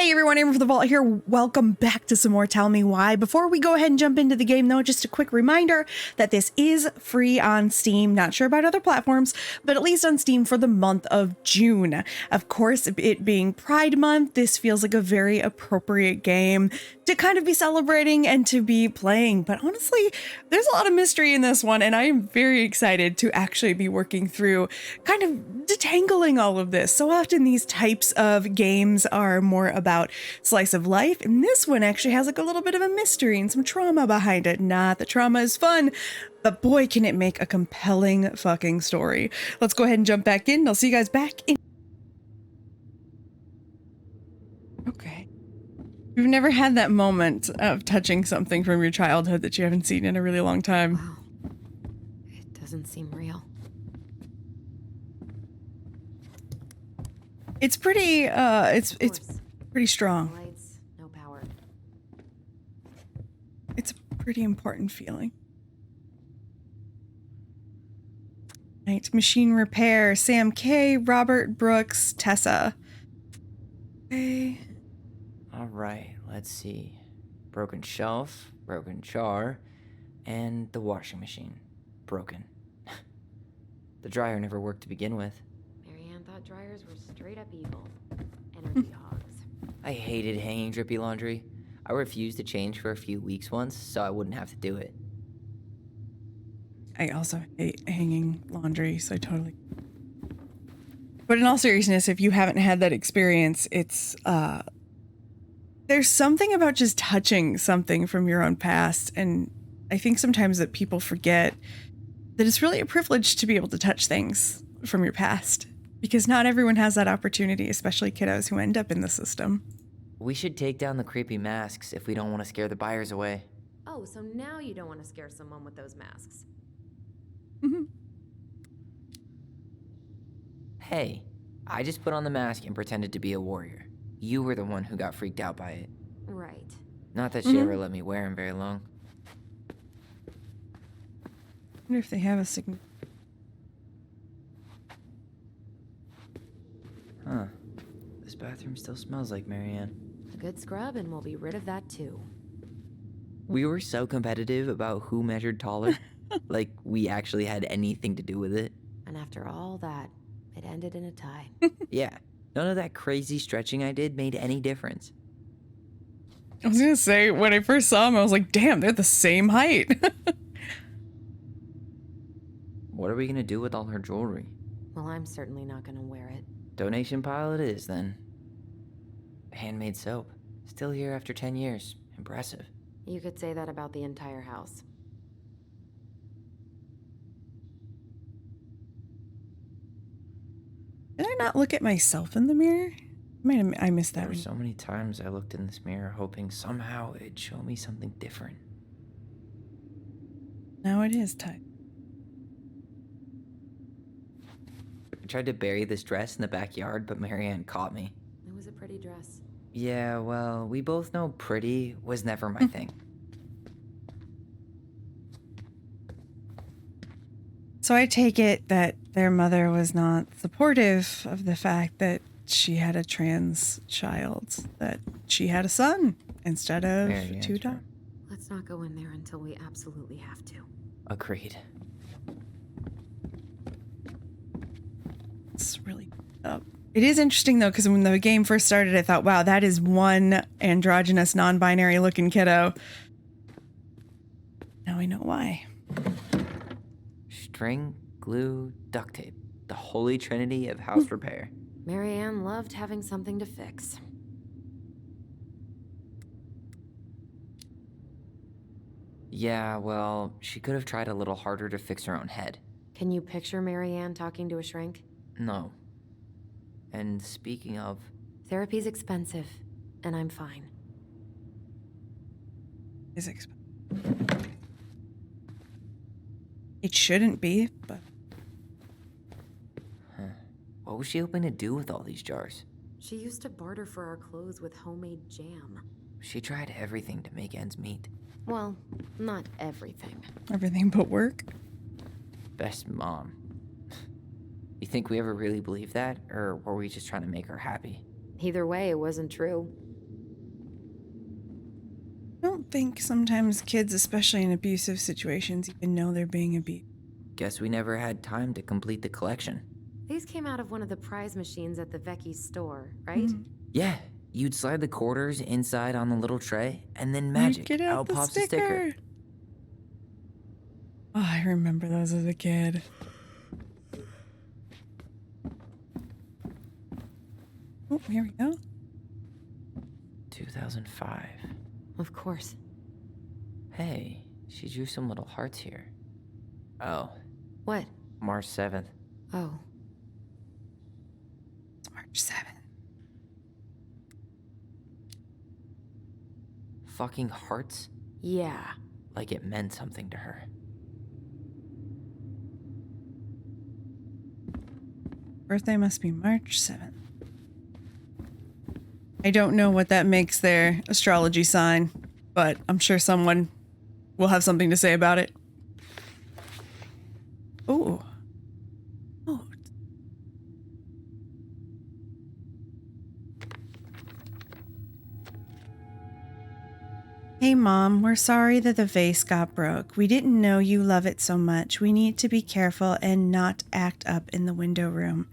Hey everyone, AmberFrmThVault here. Welcome back to some more Tell Me Why. Before we go ahead and jump into the game though, just a quick reminder that this is free on Steam. Not sure about other platforms, but at least on Steam for the month of June. Of course, it being Pride Month, this feels like a very appropriate game to kind of be celebrating and to be playing. But honestly, there's a lot of mystery in this one, and I am very excited to actually be working through kind of detangling all of this. So often these types of games are more about slice of life, and this one actually has like a little bit of a mystery and some trauma behind it. Not that trauma is fun, but boy, can it make a compelling fucking story. Let's go ahead and jump back in. I'll see you guys back in. Okay. You've never had that moment of touching something from your childhood that you haven't seen in a really long time. Wow. It doesn't seem real. It's pretty, it's pretty strong. Lights, no power. It's a pretty important feeling. Right, machine repair, Sam K, Robert Brooks, Tessa. Okay. All right, let's see. Broken shelf, broken jar, and the washing machine. Broken. The dryer never worked to begin with. Marianne thought dryers were straight up evil. Energy hogs. I hated hanging drippy laundry. I refused to change for a few weeks once, so I wouldn't have to do it. I also hate hanging laundry, so totally. But in all seriousness, if you haven't had that experience, it's, there's something about just touching something from your own past, and I think sometimes that people forget that it's really a privilege to be able to touch things from your past, because not everyone has that opportunity, especially kiddos who end up in the system. We should take down the creepy masks if we don't want to scare the buyers away. Oh, so now you don't want to scare someone with those masks. Mm-hmm. Hey, I just put on the mask and pretended to be a warrior. You were the one who got freaked out by it. Right. Not that she ever let me wear him very long. I wonder if they have a signal. Huh. This bathroom still smells like Marianne. A good scrub and we'll be rid of that too. We were so competitive about who measured taller. Like we actually had anything to do with it. And after all that, it ended in a tie. Yeah. None of that crazy stretching I did made any difference. I was gonna say, when I first saw them, I was like, damn, they're the same height. What are we gonna do with all her jewelry? Well, I'm certainly not gonna wear it. Donation pile it is, then. Handmade soap. Still here after 10 years. Impressive. You could say that about the entire house. Did I not look at myself in the mirror? I missed that There were one. so many times I looked in this mirror hoping somehow it'd show me something different. Now it is tight. I tried to bury this dress in the backyard, but Marianne caught me. It was a pretty dress. Yeah, well, we both know pretty was never my thing. So I take it that their mother was not supportive of the fact that she had a trans child, that she had a son instead of Marianne's two daughters. right. Let's not go in there until we absolutely have to. Agreed. It's really up. It is interesting though, because when the game first started, I thought, wow, that is one androgynous, non-binary looking kiddo. Now I know why. String, glue, duct tape. The holy trinity of house repair. Marianne loved having something to fix. Yeah, well, she could have tried a little harder to fix her own head. Can you picture Marianne talking to a shrink? No. And speaking of... Therapy's expensive, and I'm fine. Is expensive. It shouldn't be, but What was she hoping to do with all these jars? She used to barter for our clothes with homemade jam. She tried everything to make ends meet. Well, not everything. everything but work. Best mom. You think we ever really believed that, or were we just trying to make her happy? Either way, it wasn't true. think sometimes kids, especially in abusive situations, even know they're being abused. Guess we never had time to complete the collection. These came out of one of the prize machines at the Vecchi's store, right? Yeah, you'd slide the quarters inside on the little tray, and then magic, Get out out the pops the sticker. Oh, I remember those as a kid. Oh, here we go. 2005. Of course. Hey, she drew some little hearts here. Oh, What? March 7th. Oh. It's March 7th. Fucking hearts? Yeah. Like it meant something to her. Birthday must be March 7th. I don't know what that makes their astrology sign, but I'm sure someone will have something to say about it. Ooh. Oh. Hey, Mom, we're sorry that the vase got broke. We didn't know you love it so much. We need to be careful and not act up in the window room.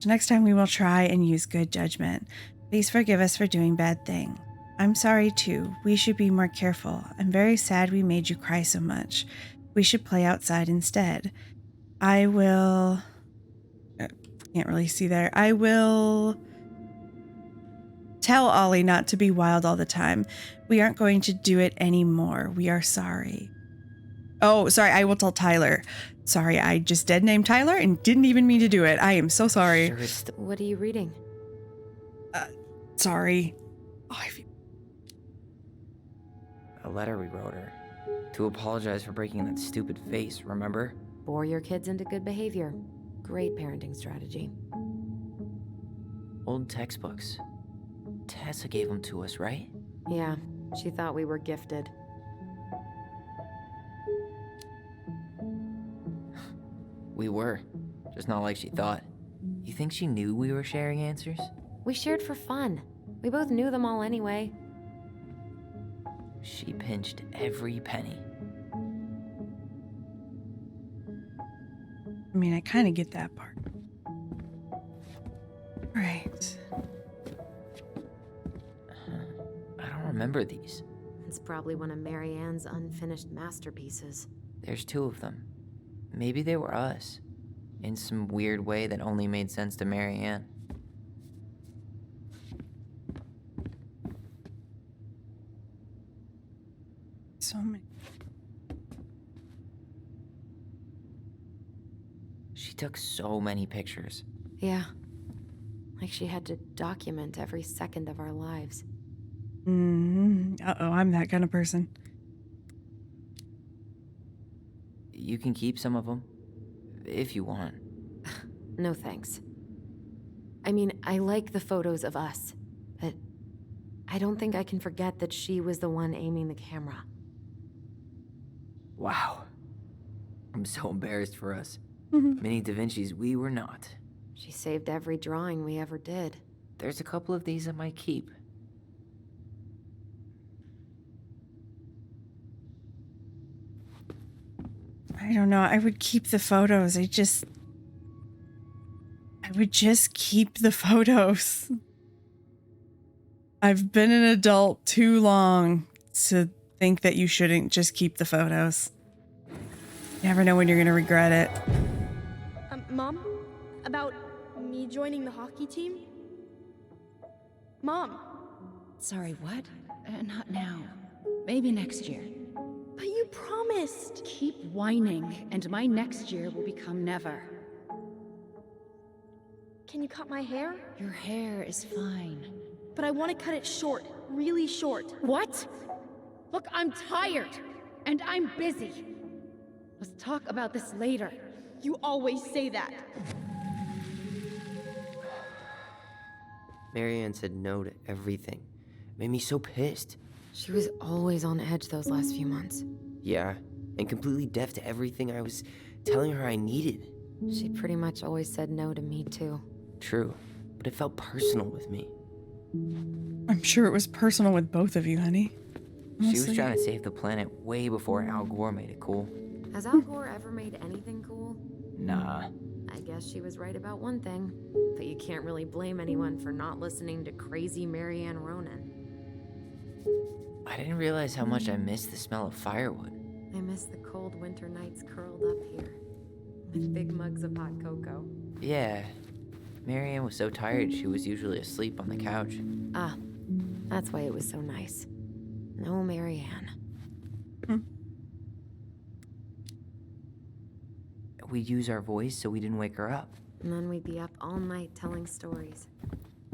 Next time we will try and use good judgment. Please forgive us for doing bad things. I'm sorry too. We should be more careful. I'm very sad we made you cry so much. We should play outside instead. I will... can't really see there. I will tell Ollie not to be wild all the time. We aren't going to do it anymore. We are sorry. Oh, sorry. I will tell Tyler. Sorry, I just dead named Tyler and didn't even mean to do it. I am so sorry. Sure it's What are you reading? Sorry. Oh, I feel... a letter we wrote her. To apologize for breaking that stupid vase, remember? Bore your kids into good behavior. Great parenting strategy. Old textbooks. Tessa gave them to us, right? Yeah, she thought we were gifted. We were. Just not like she thought. You think she knew we were sharing answers? We shared for fun. We both knew them all anyway. She pinched every penny. I mean, I kind of get that part. Right. I don't remember these. It's probably one of Mary Ann's unfinished masterpieces. There's 2 of them. Maybe they were us. In some weird way that only made sense to Mary Ann. So many. She took so many pictures. Yeah. Like she had to document every second of our lives. Uh-oh, I'm that kind of person. You can keep some of them. If you want. No thanks. I mean, I like the photos of us, but I don't think I can forget that she was the one aiming the camera. Wow. I'm so embarrassed for us. Mini Da Vinci's, we were not. She saved every drawing we ever did. There's a couple of these I might keep. I don't know. I would keep the photos. I would just keep the photos. I've been an adult too long to think that you shouldn't just keep the photos. You never know when you're going to regret it. Mom? About me joining the hockey team? Mom! Sorry, what? Not now. Maybe next year. But you promised! Keep whining, and my next year will become never. Can you cut my hair? Your hair is fine. But I want to cut it short. Really short. What? Look, I'm tired, and I'm busy. Let's talk about this later. You always say that. Mary Ann said no to everything. Made me so pissed. She was always on edge those last few months. Yeah, and completely deaf to everything I was telling her I needed. She pretty much always said no to me, too. True, but it felt personal with me. I'm sure it was personal with both of you, honey. She was Honestly. trying to save the planet way before Al Gore made it cool. Has Al Gore ever made anything cool? Nah. I guess she was right about one thing. But you can't really blame anyone for not listening to crazy Marianne Ronan. I didn't realize how much I missed the smell of firewood. I miss the cold winter nights curled up here. With big mugs of hot cocoa. Yeah. Marianne was so tired she was usually asleep on the couch. Ah, that's why it was so nice. No Marianne. We'd use our voice so we didn't wake her up. And then we'd be up all night telling stories.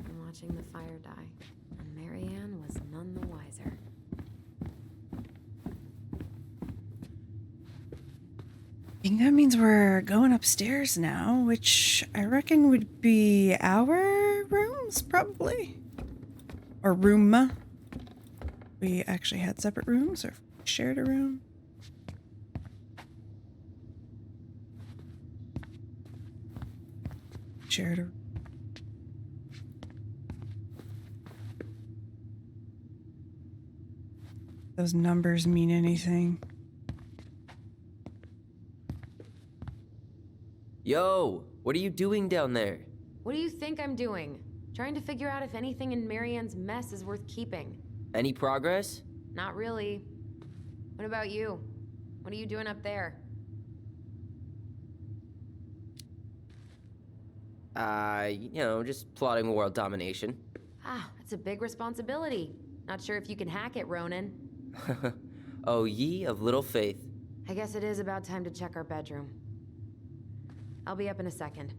And watching the fire die. And Marianne was none the wiser. I think that means we're going upstairs now, which I reckon would be our rooms, probably. Or room. We actually had separate rooms or shared a room. Shared a room. Those numbers mean anything. Yo, what are you doing down there? What do you think I'm doing? Trying to figure out if anything in Marianne's mess is worth keeping. Any progress? Not really. What about you? What are you doing up there? Just plotting world domination. Ah, that's a big responsibility. Not sure if you can hack it, Ronan. Oh, ye of little faith. I guess it is about time to check our bedroom. I'll be up in a second.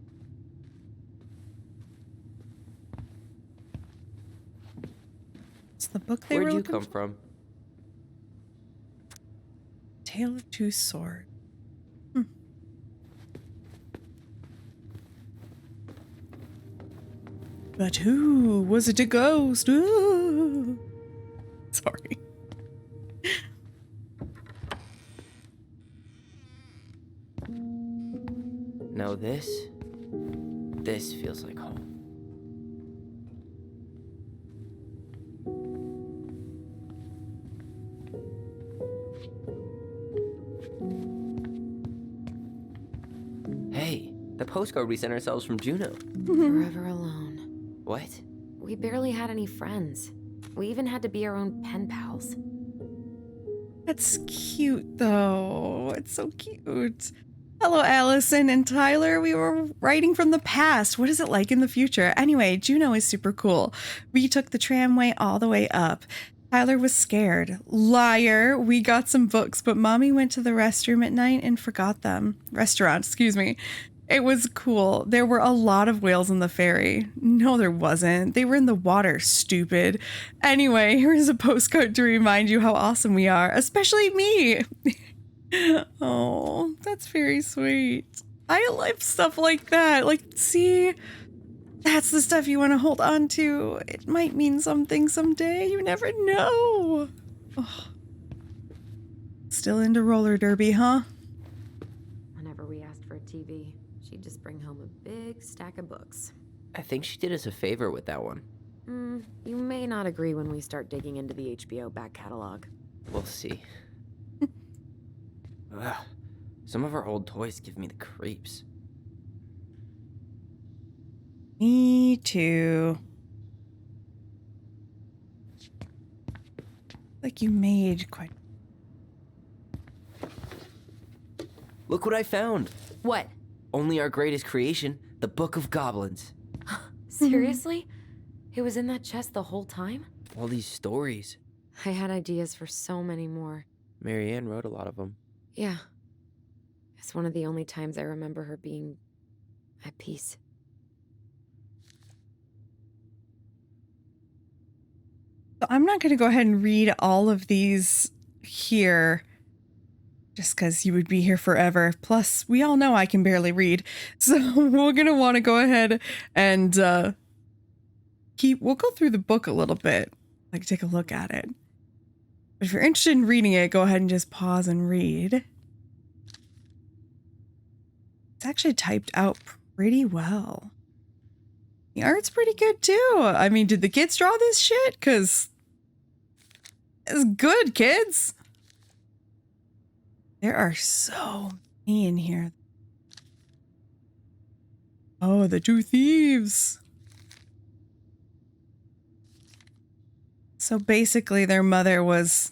It's the book they were Where'd you looking come for? from? Tale of Two Swords. But who was it? A ghost? Ooh. Sorry. No, this feels like home. Hey, the postcard we sent ourselves from Juno. Forever alone. What? We barely had any friends. We even had to be our own pen pals. That's cute, though. It's so cute. Hello, Alyson and Tyler. We were writing from the past. What is it like in the future? Anyway, Juno is super cool. We took the tramway all the way up. Tyler was scared. Liar. We got some books, but Mommy went to the restroom at night and forgot them. Restaurant, excuse me. It was cool. There were a lot of whales in the ferry. No, there wasn't. They were in the water, stupid. Anyway, here's a postcard to remind you how awesome we are, especially me. Oh, that's very sweet. I love stuff like that. Like, see, that's the stuff you want to hold on to. It might mean something someday. You never know. Oh. Still into roller derby, huh? Whenever we asked for a TV, she'd just bring home a big stack of books. I think she did us a favor with that one. You may not agree when we start digging into the HBO back catalog. We'll see. Ugh, some of our old toys give me the creeps. Me too. Like you made quite... Look what I found! What? Only our greatest creation, the Book of Goblins. Seriously? It was in that chest the whole time? All these stories. I had ideas for so many more. Marianne wrote a lot of them. Yeah. It's one of the only times I remember her being at peace. I'm not going to go ahead and read all of these here just because you would be here forever. Plus, we all know I can barely read. So we're going to want to go ahead and we'll go through the book a little bit, like take a look at it. But if you're interested in reading it, go ahead and just pause and read. It's actually typed out pretty well. The art's pretty good too. I mean, did the kids draw this shit? Because It's good, kids. There are so many in here. Oh, the two thieves. So basically their mother was,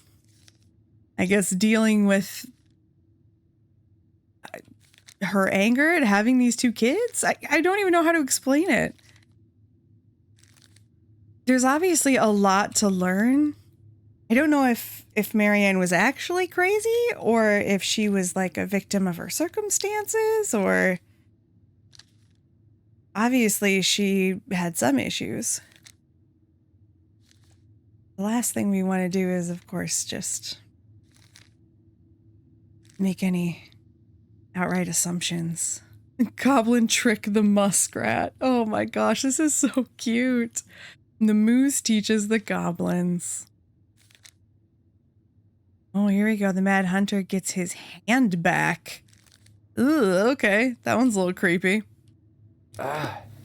I guess, dealing with her anger at having these two kids. I don't even know how to explain it. There's obviously a lot to learn. I don't know if Marianne was actually crazy or if she was like a victim of her circumstances, or obviously she had some issues. The last thing we want to do is, of course, just make any outright assumptions. Goblin Trick the Muskrat. Oh my gosh, this is so cute. The moose teaches the goblins. Oh, here we go. The Mad Hunter gets his hand back. Ugh, okay. That one's a little creepy.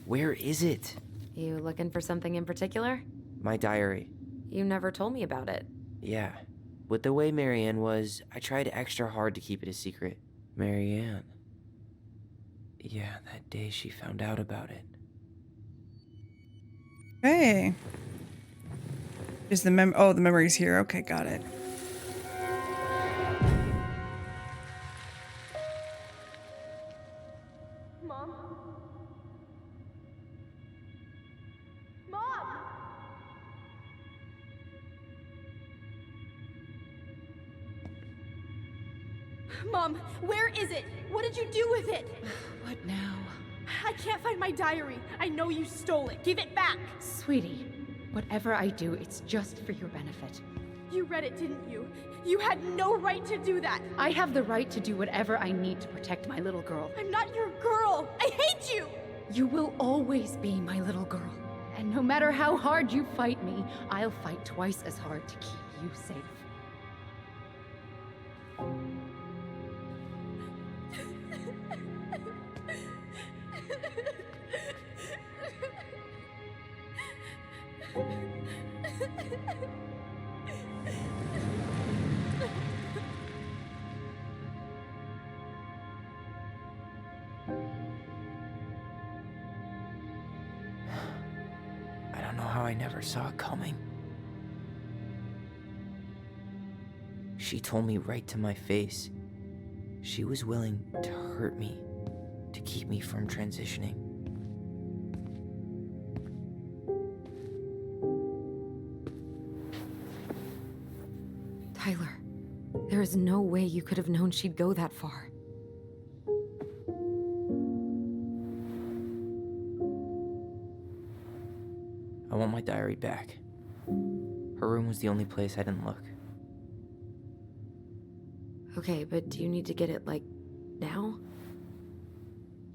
Where is it? You looking for something in particular? My diary. You never told me about it. Yeah. With the way Marianne was, I tried extra hard to keep it a secret. Marianne. Yeah, that day she found out about it. Hey. Is the the memory's here. Okay, got it. Mom? Mom! Mom, where is it? What did you do with it? What now? I can't find my diary. I know you stole it. Give it back. Sweetie, whatever I do, it's just for your benefit. You read it, didn't you? You had no right to do that. I have the right to do whatever I need to protect my little girl. I'm not your girl. I hate you. You will always be my little girl. And no matter how hard you fight me, I'll fight twice as hard to keep you safe. I don't know how I never saw it coming. She told me right to my face. She was willing to hurt me, to keep me from transitioning. Tyler, there is no way you could have known she'd go that far. I want my diary back. Her room was the only place I didn't look. Okay, but do you need to get it, like, now?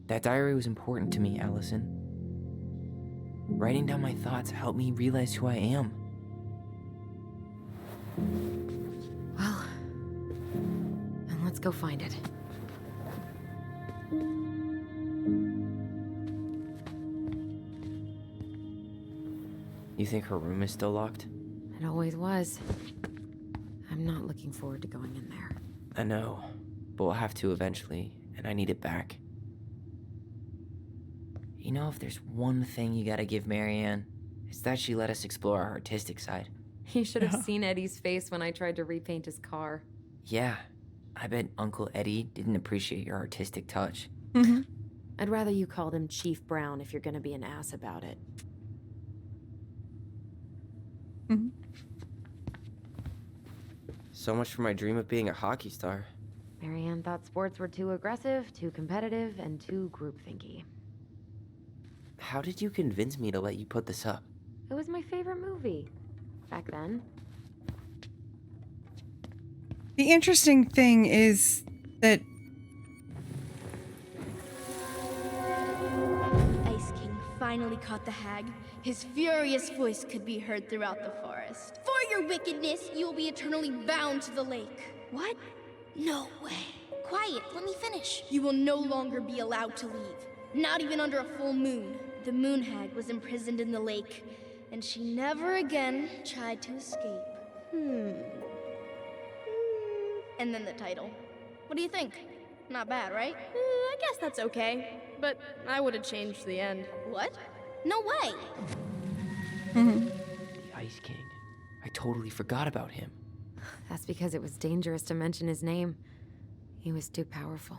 That diary was important to me, Alyson. Writing down my thoughts helped me realize who I am. Well, then let's go find it. You think her room is still locked? It always was. I'm not looking forward to going in there. I know, but we'll have to eventually, and I need it back. You know, if there's one thing you gotta give Marianne, it's that she let us explore our artistic side. You should have seen Eddie's face when I tried to repaint his car. Yeah, I bet Uncle Eddie didn't appreciate your artistic touch. Mm-hmm. I'd rather you called him Chief Brown if you're gonna be an ass about it. Mm-hmm. So much for my dream of being a hockey star. Marianne thought sports were too aggressive, too competitive, and too groupthinky. How did you convince me to let you put this up? It was my favorite movie. Back then. The interesting thing is that Ice King finally caught the hag. His furious voice could be heard throughout the forest. For your wickedness, you will be eternally bound to the lake. What? No way. Quiet, let me finish. You will no longer be allowed to leave. Not even under a full moon. The moon hag was imprisoned in the lake, and she never again tried to escape. And then the title. What do you think? Not bad, right? I guess that's okay. But I would have changed the end. What? No way! The Ice King. I totally forgot about him. That's because it was dangerous to mention his name. He was too powerful.